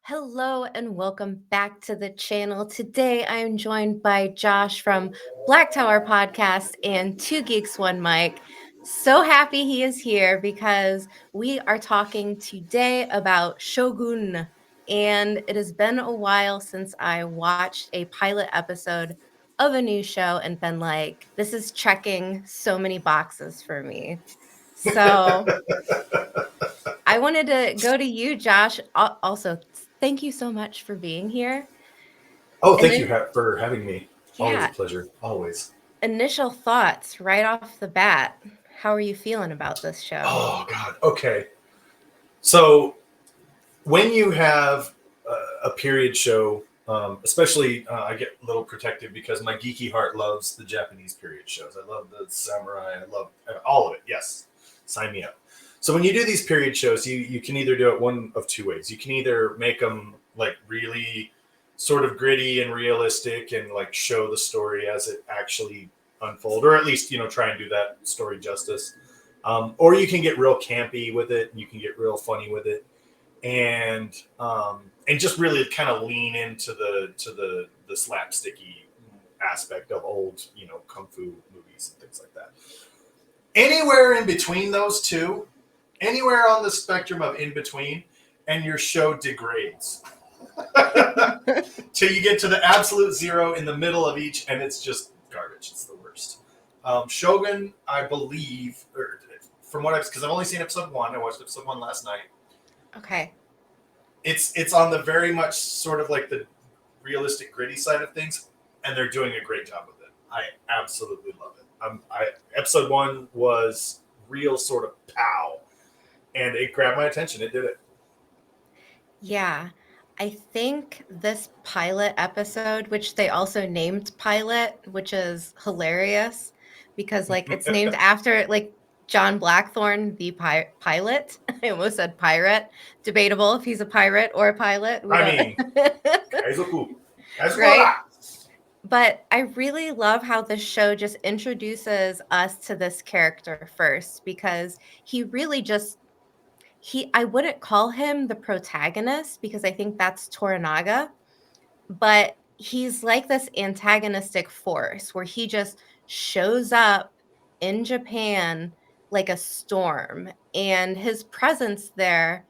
Hello and welcome back to the channel. Today I am joined by Josh from Black Tower Podcast and Two Geeks One Mic. So happy he is here because we are talking today about Shogun. And it has been a while since I watched a pilot episode of a new show and been like, this is checking so many boxes for me. So I wanted to go to you, Josh. Also, thank you so much for being here. Oh, And thank you then, for having me. Always a yeah, pleasure. Always. initial thoughts right off the bat. How are you feeling about this show? Oh God. Okay. So when you have a period show, especially I get a little protective because my geeky heart loves the Japanese period shows. I love the samurai. I love all of it. Yes, sign me up. So when you do these period shows, you can either do it one of two ways. You can either make them like really sort of gritty and realistic and like show the story as it actually unfold, or at least try and do that story justice. Or you can get real campy with it, and you can get real funny with it, and just really kind of lean into the slapsticky aspect of old kung fu movies and things like that. Anywhere in between those two, anywhere on the spectrum of in between, and your show degrades till you get to the absolute zero in the middle of each, and it's just garbage. It's the worst. Shogun, I believe, or from what because I've only seen episode one. I watched episode one last night. Okay. It's on the very much sort of like the realistic gritty side of things, and they're doing a great job with it. I absolutely love it. Episode one was real sort of pow, and it grabbed my attention. It did it. Yeah. I think this pilot episode, which they also named Pilot, which is hilarious because like it's named after like John Blackthorne, the pilot. I almost said pirate. Debatable if he's a pirate or a pilot. We I don't. mean, Kaizoku, Right? Kaizoku. But I really love how the show just introduces us to this character first because he really just I wouldn't call him the protagonist because I think that's Toranaga, but he's like this antagonistic force where he just shows up in Japan like a storm, and his presence there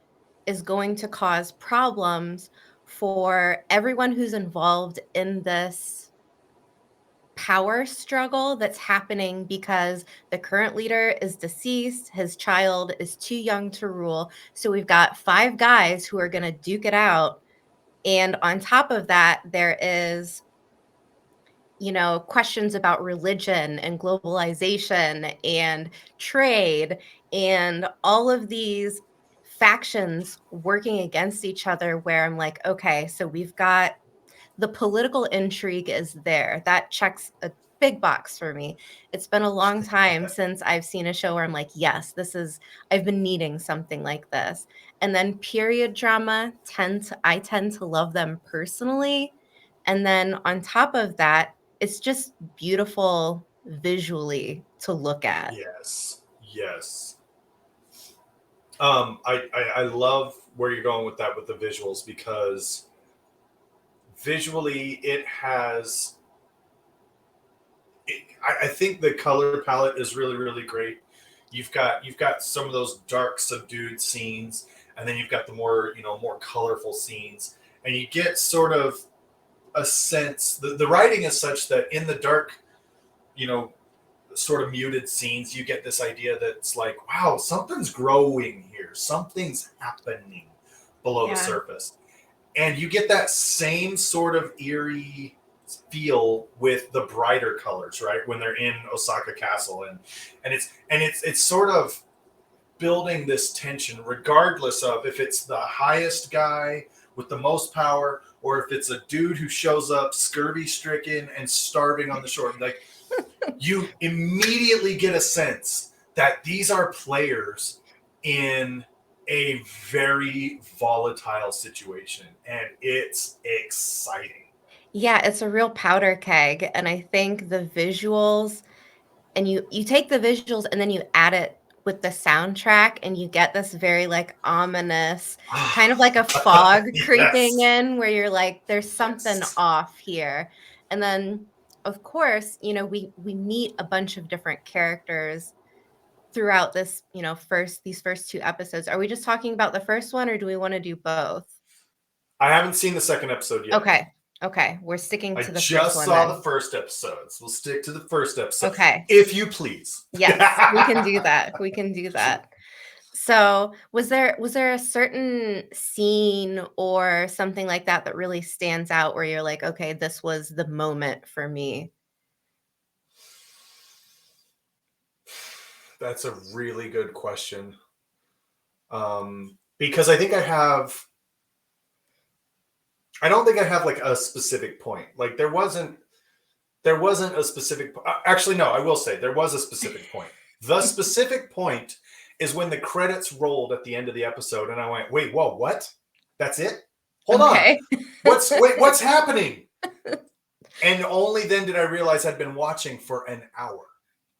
is going to cause problems for everyone who's involved in this power struggle that's happening because the current leader is deceased, his child is too young to rule. So we've got five guys who are going to duke it out. And on top of that, there is, questions about religion and globalization and trade and all of these factions working against each other where I'm like, okay, so we've got the political intrigue is there. That checks a big box for me. It's been a long time since I've seen a show where I'm like, yes, I've been needing something like this. And then period drama I tend to love them personally. And then on top of that, it's just beautiful visually to look at. Yes, yes. I love where you're going with that with the visuals because visually it has. I think the color palette is really really great. You've got some of those dark subdued scenes, and then you've got the more colorful scenes, and you get sort of a sense. The writing is such that in the dark, you know, sort of muted scenes, you get this idea that it's like, wow, something's growing here, something's happening below the Yeah. surface, and you get that same sort of eerie feel with the brighter colors, right? When they're in Osaka Castle, and it's sort of building this tension, regardless of if it's the highest guy with the most power or if it's a dude who shows up scurvy stricken and starving on the shore. Like, you immediately get a sense that these are players in a very volatile situation, and it's exciting. Yeah, it's a real powder keg. And I think the visuals, and you take the visuals and then you add it with the soundtrack, and you get this very like ominous kind of like a fog creeping in, where you're like, there's something off here. And then of course, you know, we meet a bunch of different characters throughout this, you know, these first two episodes. Are we just talking about the first one, or do we want to do both? I haven't seen the second episode yet. Okay, we're sticking to the first one. I just saw the first episode, so we'll stick to the first episode. Okay. If you please. Yes, we can do that. We can do that. So was there a certain scene or something like that that really stands out where you're like, okay, this was the moment for me? That's a really good question. Because I don't think I have like a specific point. Like there wasn't a specific, actually, no, I will say there was a specific point. The specific point is when the credits rolled at the end of the episode and I went, wait, whoa, what? That's it? Hold on. What's happening? And only then did I realize I'd been watching for an hour.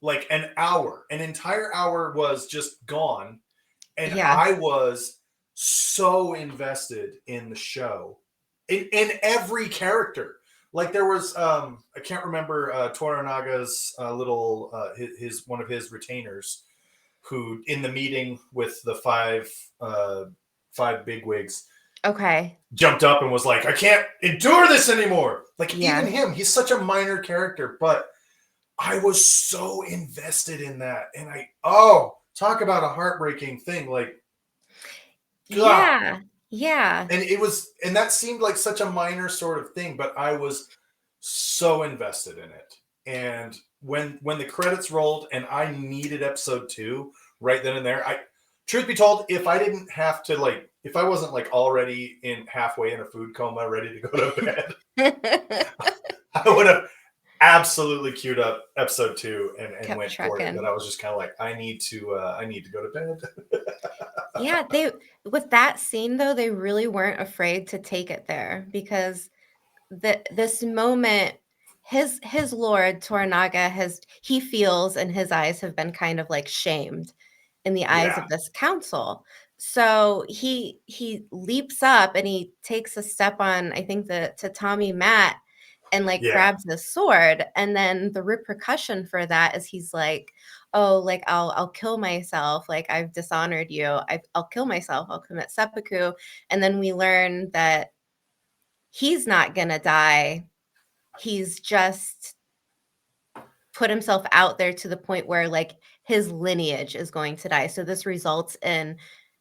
Like an hour. An entire hour was just gone. And I was so invested in the show. In every character. Like there was, I can't remember Toranaga's little, one of his retainers, who in the meeting with the five bigwigs, jumped up and was like, I can't endure this anymore. Like even him, he's such a minor character, but I was so invested in that. And talk about a heartbreaking thing. Like, God. Yeah. And that seemed like such a minor sort of thing, but I was so invested in it. And when the credits rolled and I needed episode 2 right then and there, truth be told, if I didn't have to like, if I wasn't like already halfway in a food coma, ready to go to bed, I would have absolutely queued up episode 2 and went for it. But I was just kind of like, I need to go to bed. Yeah, with that scene though, they really weren't afraid to take it there, because this moment, his lord Toranaga he feels in his eyes have been kind of like shamed in the eyes of this council. So he leaps up and he takes a step on, I think, the tatami mat, and like grabs the sword, and then the repercussion for that is he's like, oh, like I'll kill myself, like I've dishonored you, I'll kill myself, I'll commit seppuku. And then we learn that he's not gonna die, he's just put himself out there to the point where like his lineage is going to die. So this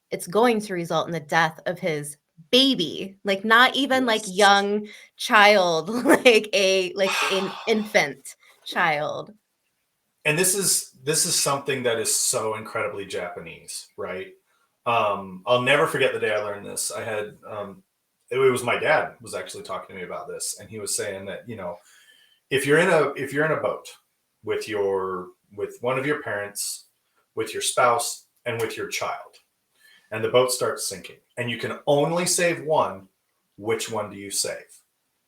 it's going to result in the death of his baby, like not even like young child, like an infant child. And this is something that is so incredibly Japanese, right? I'll never forget the day I learned this. I had it was my dad was actually talking to me about this, and he was saying that, you know, if you're in a boat with one of your parents, with your spouse, and with your child, and the boat starts sinking, and you can only save one, which one do you save?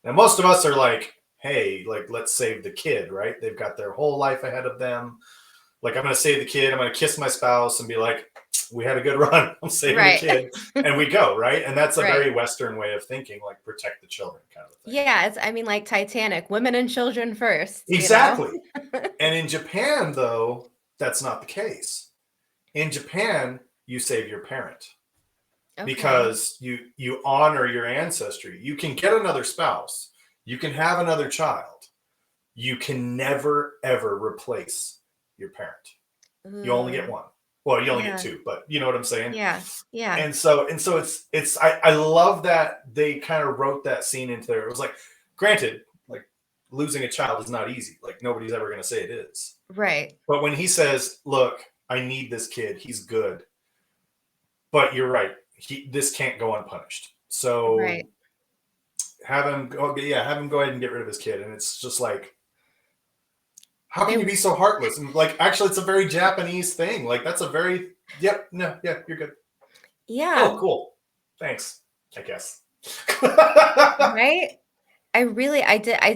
Now, most of us are like, hey, like, let's save the kid, right? They've got their whole life ahead of them. Like, I'm going to save the kid. I'm going to kiss my spouse and be like, we had a good run. I'm saving the kid. And we go, right? And that's a very Western way of thinking, like protect the children kind of thing. Yeah, I mean, like Titanic, women and children first. Exactly. You know? And in Japan, though, that's not the case. In Japan, you save your parent. Because you honor your ancestry. You can get another spouse. You can have another child. You can never, ever replace your parent. You only get one. Well, you only get two, but you know what I'm saying? Yeah. And so I love that they kind of wrote that scene into there. It was like, granted, like losing a child is not easy. Like nobody's ever going to say it is. Right. But when he says, look, I need this kid. He's good. But you're right. This can't go unpunished. So have him go ahead and get rid of his kid. And it's just like, how can you be so heartless? And like, actually, it's a very Japanese thing. Like, that's a very, you're good. Yeah. Oh, cool. Thanks, I guess. Right? I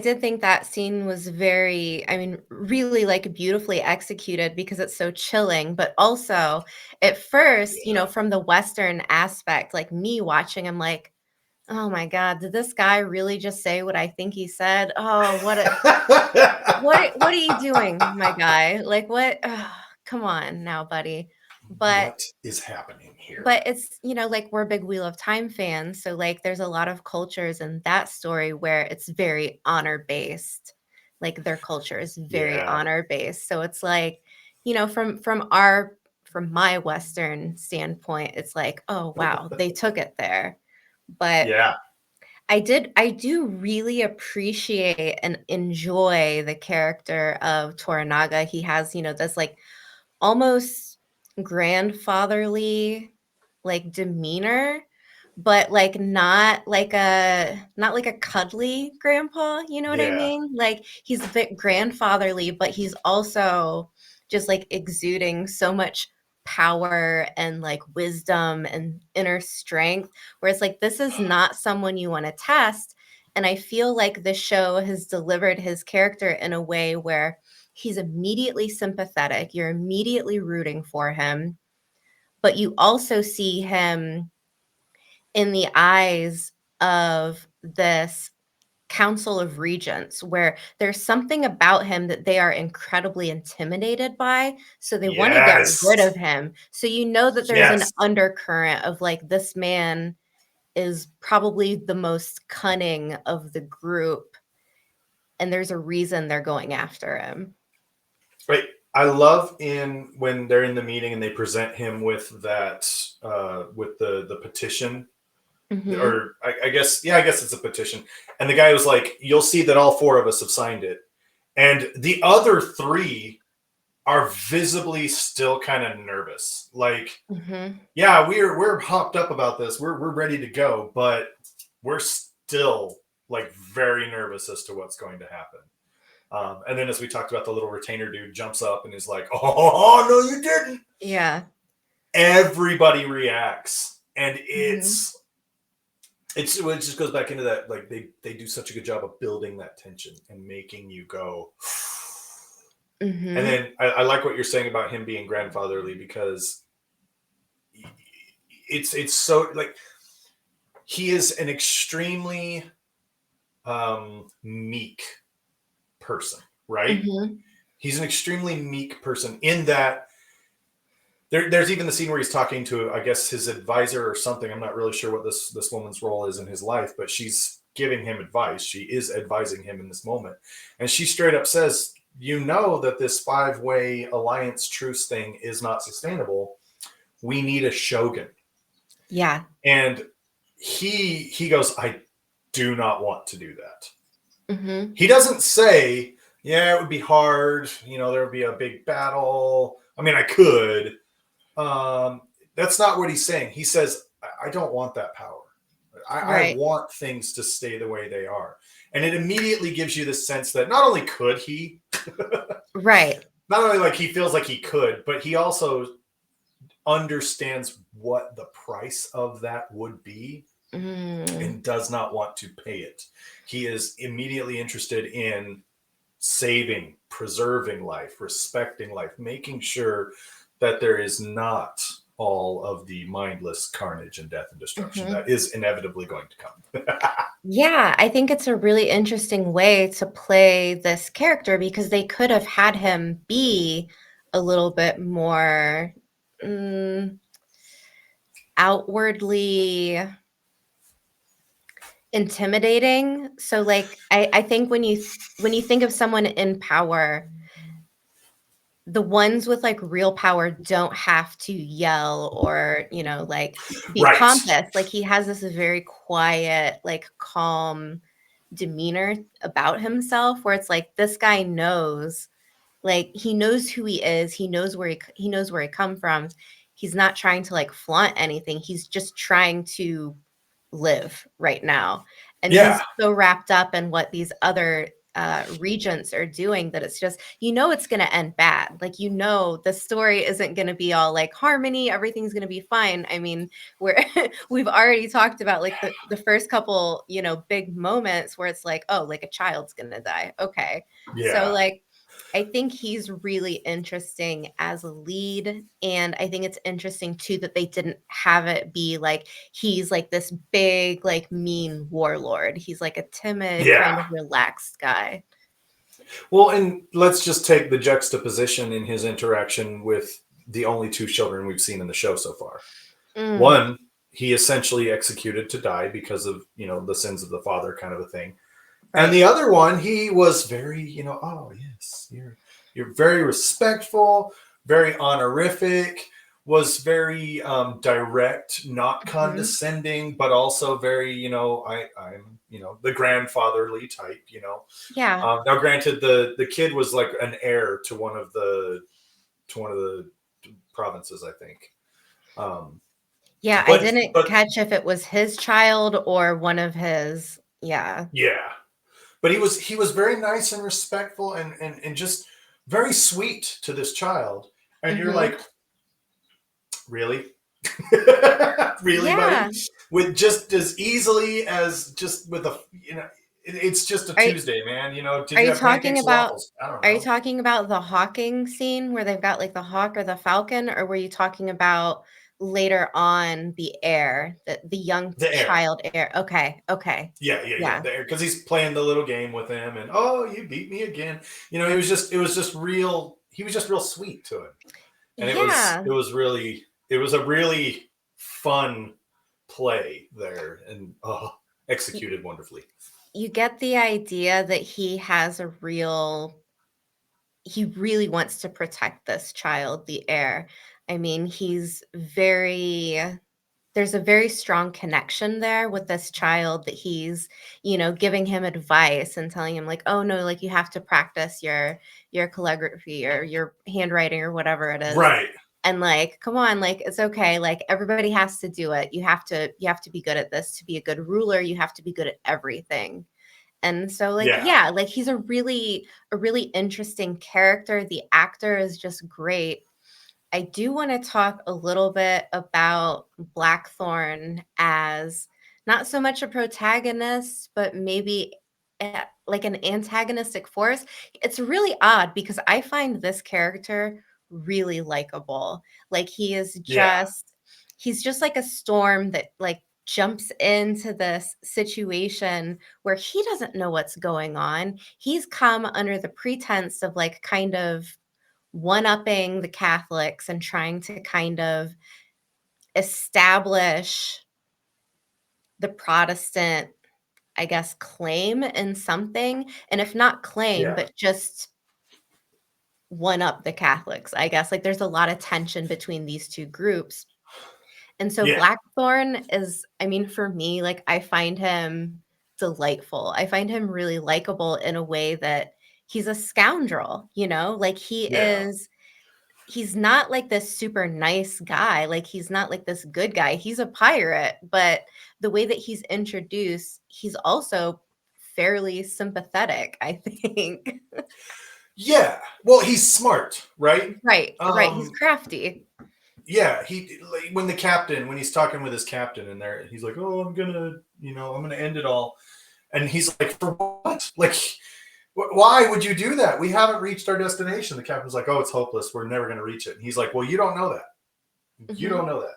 did think that scene was very, I mean, really like beautifully executed because it's so chilling, but also at first, Yeah. from the Western aspect, like me watching, I'm like, oh my God, did this guy really just say what I think he said? Oh, what are you doing, my guy? Like what? Ugh, come on now, buddy. But What is happening here? but it's, like we're big Wheel of Time fans, so like there's a lot of cultures in that story where it's very honor based. Like their culture is very Yeah. honor based. So it's like, from my Western standpoint, it's like, oh wow, they took it there. But Yeah. I do really appreciate and enjoy the character of Toranaga. He has, this like almost grandfatherly like demeanor, but like not like a cuddly grandpa, you know what I Yeah. mean? Like he's a bit grandfatherly, but he's also just like exuding so much power and like wisdom and inner strength, where it's like this is not someone you want to test. And I feel like the show has delivered his character in a way where he's immediately sympathetic. You're immediately rooting for him, but you also see him in the eyes of this council of regents where there's something about him that they are incredibly intimidated by, so they want to get rid Yes. of him. So you know that there's an Yes. undercurrent of like this man is probably the most cunning of the group, and there's a reason they're going after him. Right. I love in when they're in the meeting and they present him with that with the petition, Mhm. or I guess, yeah, I guess it's a petition. And the guy was like, "You'll see that all four of us have signed it," and the other three are visibly still kind of nervous. Like, Mhm. yeah, we're hopped up about this. We're ready to go, but we're still like very nervous as to what's going to happen. And then, as we talked about, the little retainer dude jumps up and is like, "Oh no, you didn't!" Yeah. Everybody reacts, and Mhm. it just goes back into that, like they do such a good job of building that tension and making you go. And Mhm. then I like what you're saying about him being grandfatherly, because it's so like he is an extremely meek person, right? Mhm. He's an extremely meek person in that there's even the scene where he's talking to, I guess, his advisor or something. I'm not really sure what this woman's role is in his life, but she's giving him advice. She is advising him in this moment, and she straight up says, "You know that this five-way alliance truce thing is not sustainable. We need a shogun." Yeah. And he goes, "I do not want to do that." Mhm. He doesn't say, "Yeah, it would be hard. There would be a big battle. I mean, I could." Um, that's not what he's saying. He says, "I don't want that power. I Right. want things to stay the way they are." And it immediately gives you this sense that not only could he, Right. not only like he feels like he could, but he also understands what the price of that would be Mm. and does not want to pay it. He is immediately interested in saving, preserving life, respecting life, making sure that there is not all of the mindless carnage and death and destruction Mhm. that is inevitably going to come. Yeah, I think it's a really interesting way to play this character because they could have had him be a little bit more mm, outwardly intimidating. So like I think when you think of someone in power, the ones with like real power don't have to yell or, like be Right. pompous. Like he has this very quiet, like calm demeanor about himself where it's like this guy knows, like he knows who he is, he knows where he come from. He's not trying to like flaunt anything. He's just trying to live right now. And Yeah. he's so wrapped up in what these other regents are doing, that it's just, it's going to end bad. Like, the story isn't going to be all like harmony, everything's going to be fine. I mean, we've already talked about like the first couple, big moments where it's like, oh, like a child's going to die. Okay. So like, I think he's really interesting as a lead. And I think it's interesting too that they didn't have it be like he's like this big, like mean warlord. He's like a timid, kind of relaxed guy. Well, and let's just take the juxtaposition in his interaction with the only two children we've seen in the show so far. One, he essentially executed to die because of, the sins of the father, kind of a thing. Right. And the other one, he was very, oh yes, you're very respectful, very honorific, was very direct, not condescending, but also very, I'm the grandfatherly type, Yeah. Now, granted, the kid was like an heir to one of the provinces, I think. Yeah, I didn't catch if it was his child or one of his. Yeah. Yeah. But he was very nice and respectful and just very sweet to this child. And you're like, really? Really, yeah. buddy? With just as easily as just with a, it's just a Tuesday, man. Did you have pancakes or waffles? I don't know. Are you talking about the hawking scene where they've got like the hawk or the falcon, or were you talking about later on the heir, the young child heir? Okay. Yeah. The heir, because he's playing the little game with him, and oh, you beat me again. He was just real. He was just real sweet to him, and it was a really fun play there, and executed wonderfully. You get the idea that he really wants to protect this child, the heir. I mean, there's a very strong connection there with this child, that he's, giving him advice and telling him like, oh no, like you have to practice your calligraphy or your handwriting or whatever it is. Right. And like, come on, like, it's okay. Like everybody has to do it. You have to be good at this. To be a good ruler, you have to be good at everything. And so like, like he's a really interesting character. The actor is just great. I do want to talk a little bit about Blackthorne as not so much a protagonist, but maybe like an antagonistic force. It's really odd because I find this character really likable. Like he's just like a storm that like jumps into this situation where he doesn't know what's going on. He's come under the pretense of like kind of one-upping the Catholics and trying to kind of establish the Protestant, I guess, claim in something. And if not claim, but just one up the Catholics, I guess. Like there's a lot of tension between these two groups. And so Blackthorne is, I mean, for me, like I find him delightful. I find him really likable in a way that he's a scoundrel, like he's not like this super nice guy. Like he's not like this good guy. He's a pirate, but the way that he's introduced, he's also fairly sympathetic, I think. Yeah. Well, he's smart, right? Right. He's crafty. Yeah. When he's talking with his captain in there, he's like, oh, I'm going to end it all. And he's like, for what? Like, why would you do that? We haven't reached our destination. The captain's like, oh, it's hopeless. We're never going to reach it. And he's like, well, you don't know that. You don't know that.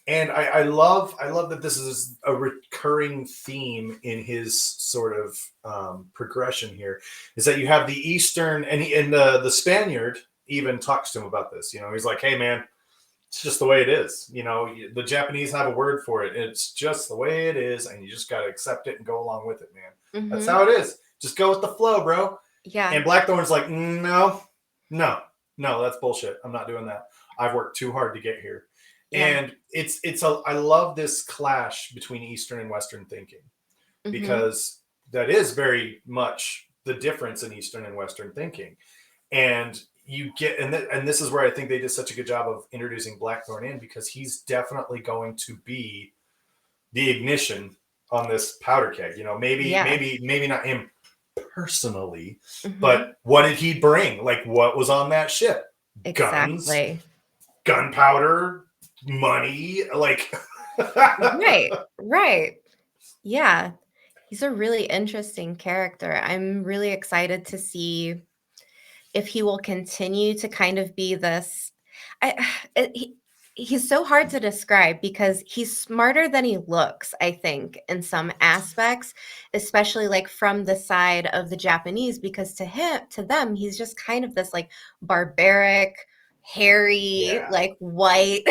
And I love that this is a recurring theme in his sort of progression here, is that you have the Eastern, and the Spaniard even talks to him about this. He's like, hey, man, it's just the way it is. The Japanese have a word for it. It's just the way it is, and you just got to accept it and go along with it, man. That's how it is. Just go with the flow, bro. Yeah. And Blackthorne's like, no, that's bullshit. I'm not doing that. I've worked too hard to get here. Yeah. And I love this clash between Eastern and Western thinking, because that is very much the difference in Eastern and Western thinking. And you get, and this is where I think they did such a good job of introducing Blackthorne in, because he's definitely going to be the ignition on this powder keg. Maybe not him personally, Mhm. but what did he bring? Like, what was on that ship? Guns, Exactly. gunpowder, money, like. Right, right. Yeah. He's a really interesting character. I'm really excited to see if he will continue to kind of be this I he's so hard to describe because he's smarter than he looks, I think, in some aspects, especially like from the side of the Japanese, because to them, he's just kind of this like barbaric, hairy, Yeah. like white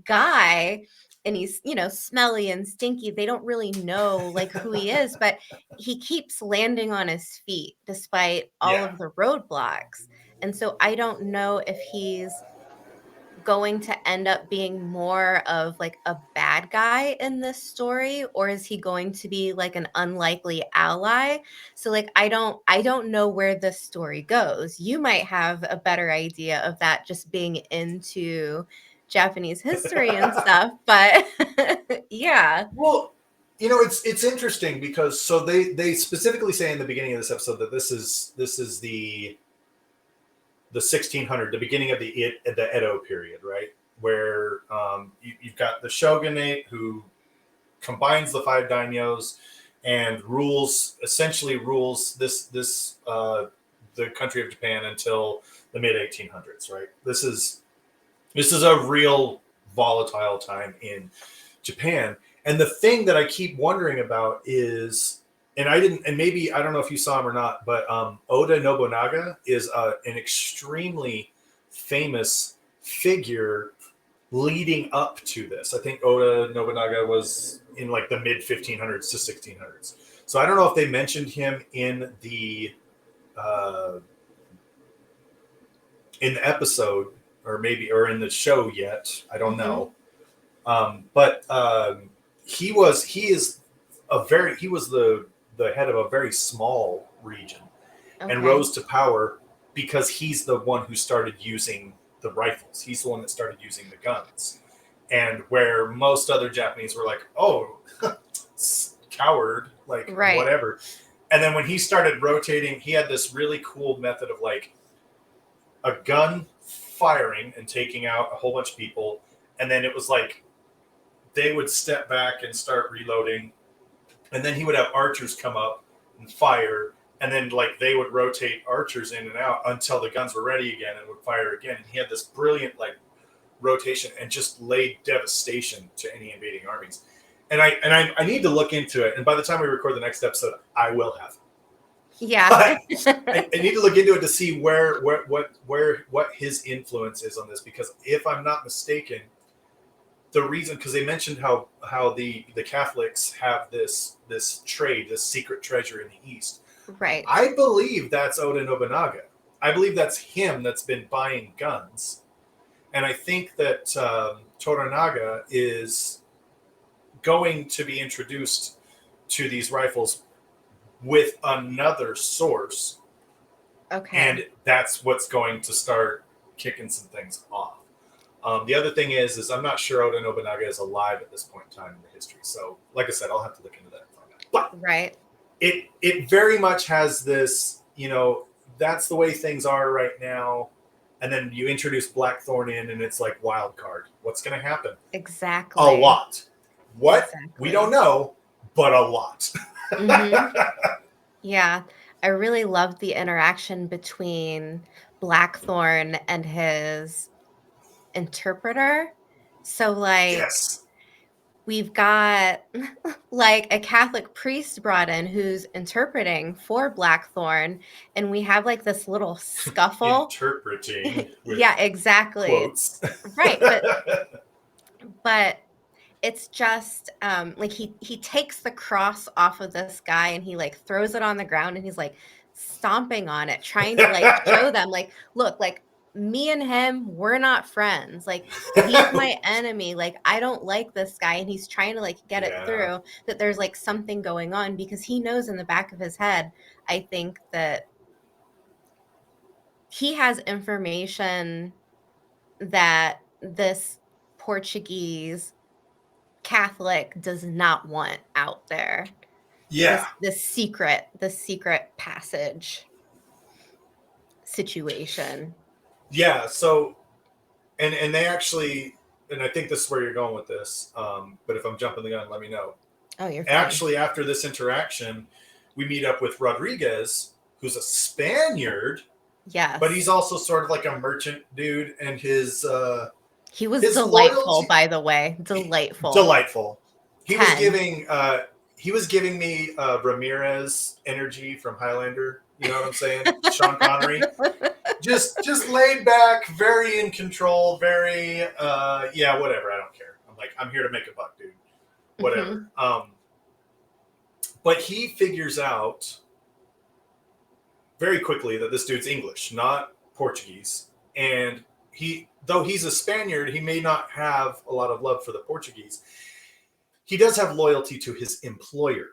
guy. And he's, smelly and stinky. They don't really know like who he is, but he keeps landing on his feet despite all Yeah. of the roadblocks. And so I don't know if he's going to end up being more of like a bad guy in this story, or is he going to be like an unlikely ally? So like I don't know where this story goes. You might have a better idea of that just being into Japanese history and stuff, but yeah. Well, it's interesting because so they specifically say in the beginning of this episode that this is the 1600, the beginning of the Edo period, right? Where you've got the shogunate who combines the five daimyos and essentially rules the country of Japan until the mid 1800s, right? This is a real volatile time in Japan. And the thing that I keep wondering about is, and maybe I don't know if you saw him or not, but Oda Nobunaga is an extremely famous figure leading up to this. I think Oda Nobunaga was in like the mid 1500s to 1600s. So I don't know if they mentioned him uh, in the episode or in the show yet. I don't Mhm. know. But he was the head of a very small region and Okay. rose to power because he's the one who started using the rifles. He's the one that started using the guns. And where most other Japanese were like, "Oh, coward," like Right. whatever. And then when he started rotating, he had this really cool method of like a gun firing and taking out a whole bunch of people, and then it was like they would step back and start reloading, and then he would have archers come up and fire, and then like they would rotate archers in and out until the guns were ready again and would fire again. And he had this brilliant like rotation and just laid devastation to any invading armies. And I need to look into it. And by the time we record the next episode, I will have. Yeah. But I need to look into it to see what his influence is on this, because if I'm not mistaken, the reason, because they mentioned how the Catholics have this trade, this secret treasure in the East. Right. I believe that's Oda Nobunaga. I believe that's him that's been buying guns, and I think that Toranaga is going to be introduced to these rifles with another source, Okay. and that's what's going to start kicking some things off. The other thing is I'm not sure Oda Nobunaga is alive at this point in time in the history. So, like I said, I'll have to look into that. But Right. it very much has this, that's the way things are right now. And then you introduce Blackthorn in, and it's like wild card. What's going to happen? A Exactly. lot. What? We don't Exactly. know, but a lot. Mhm. Yeah. I really loved the interaction between Blackthorn and his interpreter. So, like, Yes. we've got like a Catholic priest brought in who's interpreting for Blackthorn, and we have like this little scuffle. Interpreting Yeah, with exactly. quotes. Right, but it's just like he takes the cross off of this guy and he like throws it on the ground and he's like stomping on it, trying to like show them like, look, like me and him, we're not friends. Like he's my enemy. Like I don't like this guy. And he's trying to like get it Yeah. through that there's like something going on because he knows in the back of his head, I think that he has information that this Portuguese Catholic does not want out there. Yeah. the secret passage situation. Yeah. So, and they actually, and I think this is where you're going with this. But if I'm jumping the gun, let me know. Oh, you're fine. Actually, after this interaction, we meet up with Rodriguez, who's a Spaniard, Yes. but he's also sort of like a merchant dude, and he was his delightful, loyalty, by the way. Delightful. delightful. He 10. was giving me Ramirez energy from Highlander. You know what I'm saying? Sean Connery. Just laid back, very in control, very yeah, whatever. I don't care. I'm like, I'm here to make a buck, dude. Whatever. Mm-hmm. But he figures out very quickly that this dude's English, not Portuguese. And though he's a Spaniard, he may not have a lot of love for the Portuguese. He does have loyalty to his employer.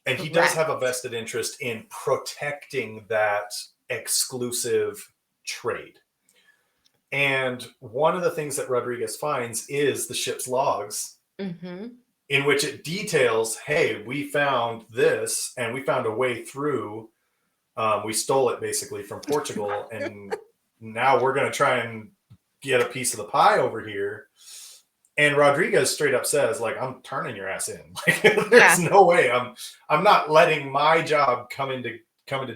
And he does have a vested interest in protecting that exclusive trade. And one of the things that Rodriguez finds is the ship's logs, in which it details, hey, we found this and we found a way through. We stole it basically from Portugal, and now we're going to try and get a piece of the pie over here. And Rodriguez straight up says, like, I'm turning your ass in. Like, there's no way. I'm not letting my job come into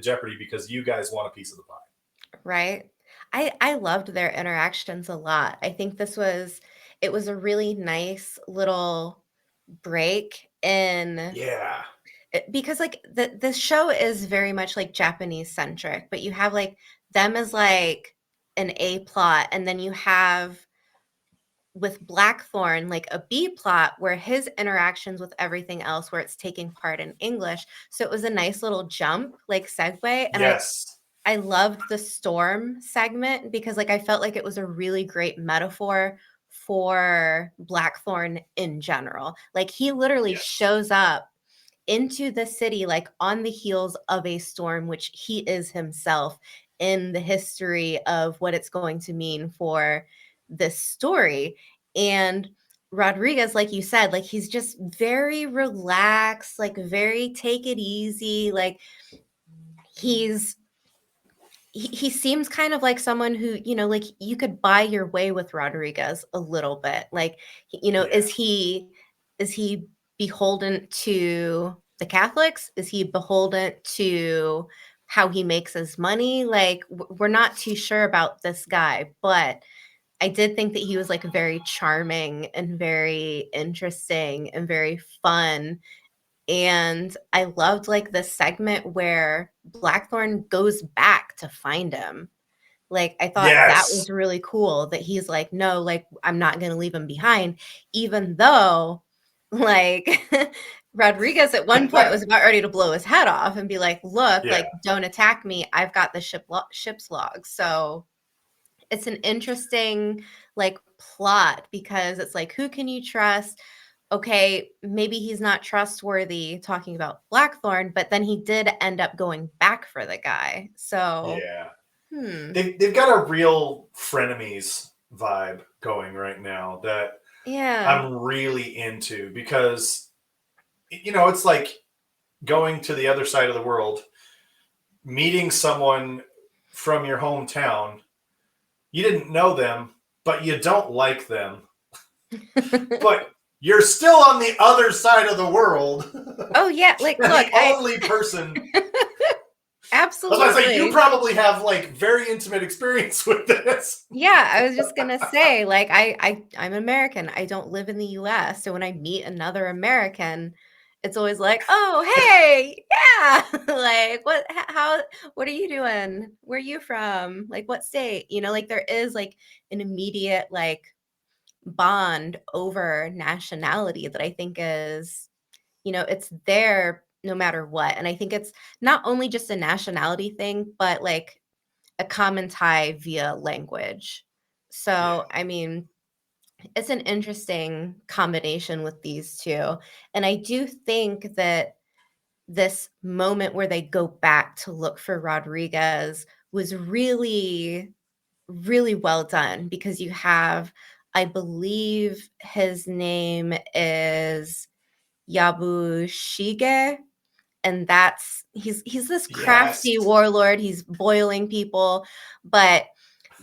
jeopardy because you guys want a piece of the pie. Right. I loved their interactions a lot. I think it was a really nice little break in because like the show is very much like Japanese centric, but you have like them as like an A plot, and then you have with Blackthorne like a B plot where his interactions with everything else where it's taking part in English. So it was a nice little jump, like segue. And I loved the storm segment because like I felt like it was a really great metaphor for Blackthorne in general. Like he literally shows up into the city like on the heels of a storm, which he is himself in the history of what it's going to mean for this story. And Rodriguez, like you said, like he's just very relaxed, like very take it easy. Like he seems kind of like someone who, you know, like you could buy your way with Rodriguez a little bit. Like, you know, is he beholden to the Catholics? Is he beholden to how he makes his money? Like, we're not too sure about this guy, but I did think that he was like very charming and very interesting and very fun. And I loved like the segment where Blackthorne goes back to find him. Like, I thought that was really cool that he's like, no, like, I'm not going to leave him behind, even though like Rodriguez at one point was about ready to blow his head off and be like, look, like, don't attack me. I've got the ship's log. So it's an interesting like plot because it's like, who can you trust? Okay, maybe he's not trustworthy talking about Blackthorne, but then he did end up going back for the guy. So they've got a real frenemies vibe going right now that I'm really into because, you know, it's like going to the other side of the world, meeting someone from your hometown. You didn't know them, but you don't like them. But you're still on the other side of the world. Oh yeah, like look, the only person. Absolutely. I was like, you probably have like very intimate experience with this. Yeah, I was just gonna say, like, I'm American. I don't live in the US. So when I meet another American, it's always like, oh, hey, yeah. Like, what are you doing? Where are you from? Like, what state? You know, like there is like an immediate like bond over nationality that I think is, you know, it's there no matter what. And I think it's not only just a nationality thing, but like a common tie via language. So, I mean, it's an interesting combination with these two. And I do think that this moment where they go back to look for Rodriguez was really, really well done because you have, I believe his name is Yabushige, and that's he's this crafty Yes. warlord. He's boiling people, but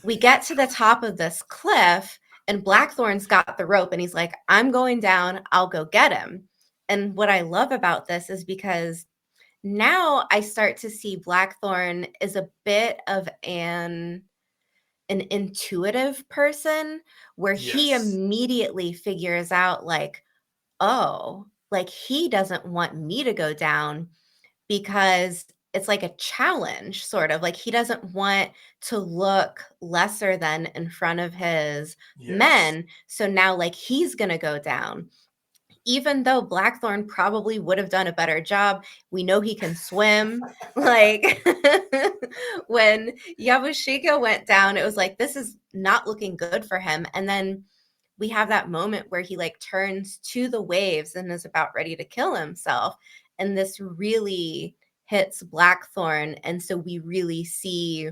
we get to the top of this cliff, and Blackthorn's got the rope, and he's like, I'm going down, I'll go get him. And what I love about this is because now I start to see Blackthorn is a bit of an intuitive person, where he Yes. immediately figures out, like, oh, like, he doesn't want me to go down, because it's like a challenge, sort of like he doesn't want to look lesser than in front of his Yes. men. So now, like, he's going to go down, even though Blackthorn probably would have done a better job. We know he can swim. Like, when Yabushika went down, it was like, this is not looking good for him. And then we have that moment where he, like, turns to the waves and is about ready to kill himself. And this really hits Blackthorn. And so we really see,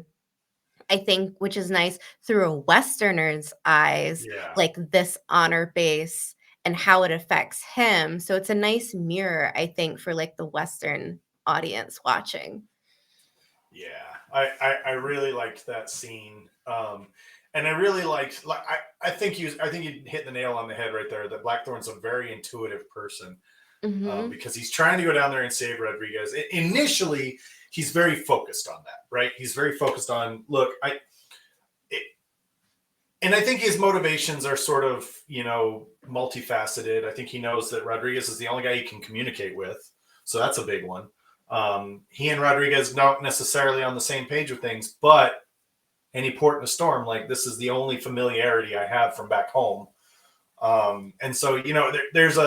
I think, which is nice, through a Westerner's eyes, Yeah. like, this honor base and how it affects him. So it's a nice mirror, I think, for, like, the Western audience watching. Yeah, I really liked that scene, and I really liked. Like, I think you hit the nail on the head right there. That Blackthorn's a very intuitive person, Mm-hmm. because he's trying to go down there and save Rodriguez. Initially, he's very focused on that, right? He's very focused on, look, and I think his motivations are sort of, multifaceted. I think he knows that Rodriguez is the only guy he can communicate with, so that's a big one. He and Rodriguez not necessarily on the same page with things, but any port in a storm, like, this is the only familiarity I have from back home. And so, there's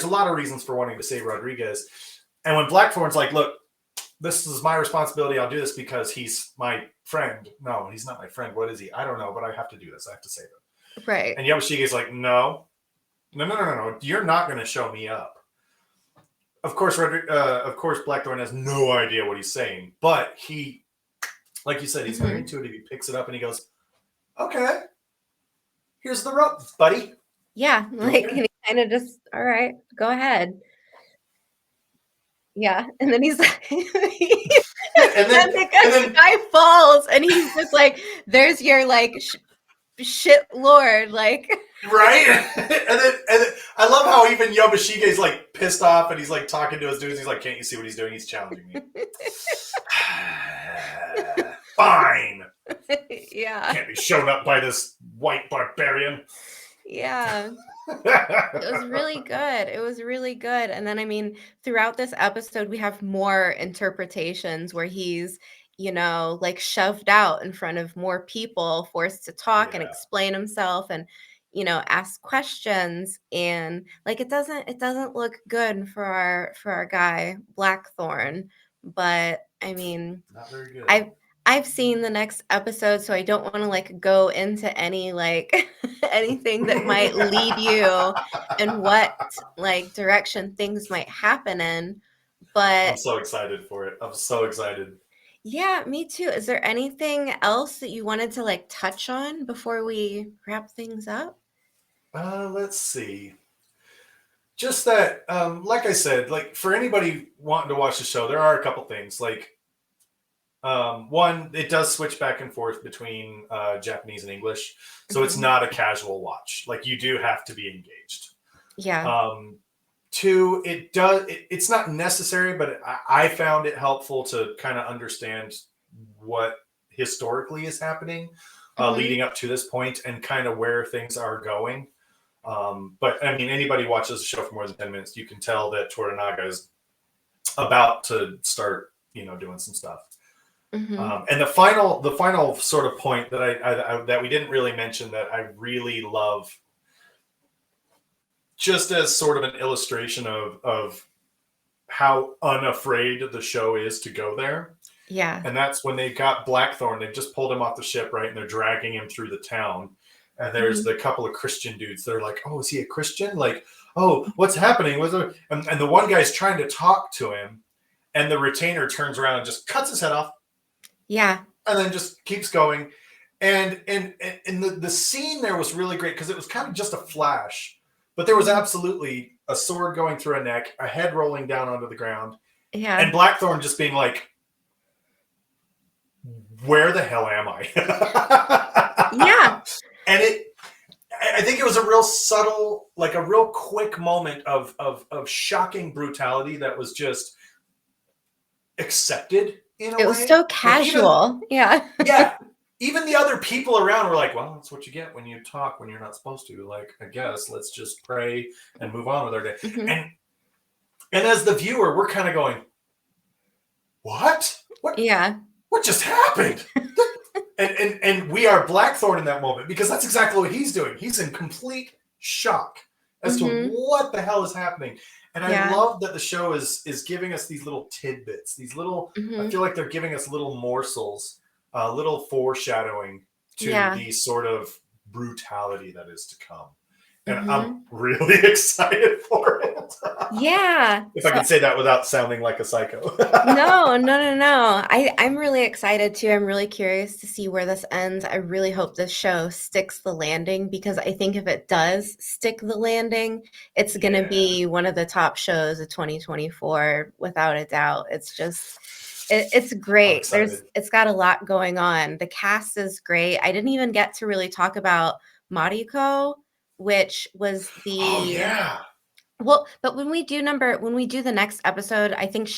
a lot of reasons for wanting to save Rodriguez. And when Blackthorn's like, look, this is my responsibility. I'll do this because he's my friend. No, he's not my friend. What is he? I don't know, but I have to do this. I have to save him. Right. And Yabushige's like, no. You're not going to show me up. Of course, Blackthorn has no idea what he's saying, but he, like you said, he's very intuitive. He picks it up and he goes, okay, here's the rope, buddy. Yeah, like, and he kind of just, all right, go ahead. Yeah, and then he's like, and then the guy falls, and he's just like, there's your, like, shit lord, like. Right? and then I love how even Yabashige is, like, pissed off, and he's, like, talking to his dudes. He's like, can't you see what he's doing? He's challenging me. Fine. Yeah. Can't be shown up by this white barbarian. Yeah. It was really good. It was really good. And then, I mean, throughout this episode, we have more interpretations where he's, like, shoved out in front of more people, forced to talk and explain himself and, ask questions. And, like, it doesn't look good for our guy Blackthorn. But I mean, not very good. I've seen the next episode, so I don't want to, like, go into any, like, anything that might lead you in what, like, direction things might happen in. But I'm so excited for it. I'm so excited. Yeah, me too. Is there anything else that you wanted to, like, touch on before we wrap things up? Let's see. Just that, like I said, like, for anybody wanting to watch the show, there are a couple things. Like, one, it does switch back and forth between Japanese and English, so it's not a casual watch. Like, you do have to be engaged. Yeah. Two, it's not necessary, but I found it helpful to kind of understand what historically is happening leading up to this point and kind of where things are going. But I mean, anybody watches the show for more than 10 minutes, you can tell that Toranaga is about to start, doing some stuff. And the final sort of point that I that we didn't really mention that I really love, just as sort of an illustration of how unafraid the show is to go there. Yeah. And that's when they got Blackthorn. They just pulled him off the ship, right? And they're dragging him through the town. And there's the couple of Christian dudes. They're like, oh, is he a Christian? Like, oh, what's happening? And the one guy's trying to talk to him. And the retainer turns around and just cuts his head off. Yeah. And then just keeps going. And the scene there was really great because it was kind of just a flash. But there was absolutely a sword going through a neck, a head rolling down onto the ground, Yeah. and Blackthorne just being like, where the hell am I? Yeah. And I think it was a real subtle, like a real quick moment of shocking brutality that was just accepted in a way. It was so Like casual. Yeah. even the other people around were like, well, that's what you get when you talk when you're not supposed to. Like, I guess let's just pray and move on with our day. Mhm. And as the viewer, we're kind of going, what? Yeah. What just happened? and we are Blackthorne in that moment, because that's exactly what he's doing. He's in complete shock as to Mhm. what the hell is happening. And I Yeah. love that the show is giving us these little tidbits, these little, I Mhm. feel like they're giving us little morsels, little foreshadowing to Yeah. the sort of brutality that is to come. And I'm Mhm. really excited for it. Yeah. If I So can say that without sounding like a psycho. no. I'm really excited too. I'm really curious to see where this ends. I really hope this show sticks the landing, because I think if it does stick the landing, it's going to Yeah. be one of the top shows of 2024 without a doubt. It's just it's great. excited. It's got a lot going on. The cast is great. I didn't even get to really talk about Mariko, which was Oh the yeah. well, but when we do the next episode, I think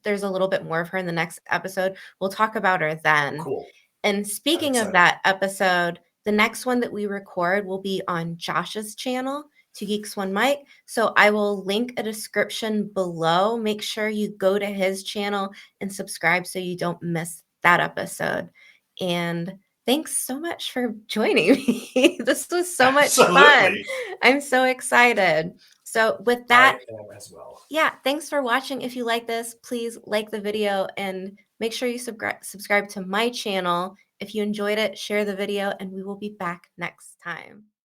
there's a little bit more of her in the next episode. We'll talk about her then. Cool. And I'm speaking of excited. that episode, the next one that we record will be on Josh's channel, Two Geeks One Mic. So I will link a description below. Make sure you go to his channel and subscribe so you don't miss that episode. And thanks so much for joining me. This was so much fun. Absolutely. I'm so excited. So with that, I am as well. yeah, thanks for watching. If you like this, please like the video and make sure you subscribe to my channel. If you enjoyed it, share the video, and we will be back next time.